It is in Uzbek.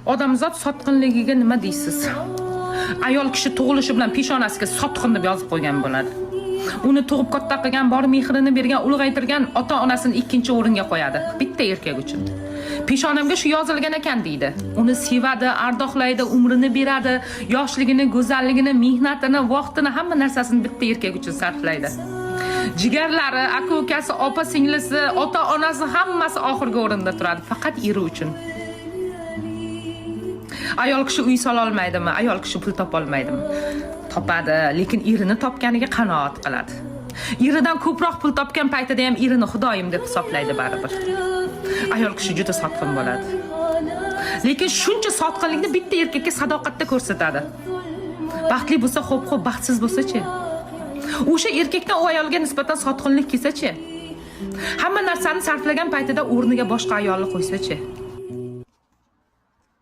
Odamzod sotqinligiga nima deysiz? Ayol kishi tug'ilishi bilan peshonasiga sotqin deb yozib qo'ygan bo'ladi. Uni tug'ib katta qilgan, bor mehrini bergan, ulg'aytirgan ota-onasini ikkinchi o'ringa qo'yadi. Bitta erkak uchun. Peshonamga shu yozilgan ekan deydi. Uni sevadi, ardoqlaydi, umrini beradi, yoshligini, go'zalligini, mehnatini, vaqtini, hamma narsasini bitta erkak uchun sarflaydi. Jigarlari, aka-ukasi, opa-singlisi, ota-onasi hammasi oxirgi o'rinda turadi, faqat eri uchun. Ayol kishi uy sola olmaydimi? Ayol kishi pul topa olmaydimi? Topadi, lekin erini topganiga qanoat qiladi. Eridan ko'proq pul topgan paytida ham erini xudoyim deb hisoblaydi baribir. Ayol kishi juda sotqin bo'ladi. Lekin shuncha sotqinlikni bitta erkakka sadoqatda ko'rsatadi. Baxtli bo'lsa, xo'p, baxtsiz bo'lsa-chi? O'sha erkakdan u ayolga nisbatan sotqinlik kelsa-chi? Hamma narsani sarflagan paytida o'rniga boshqa ayolni qo'ysa-chi?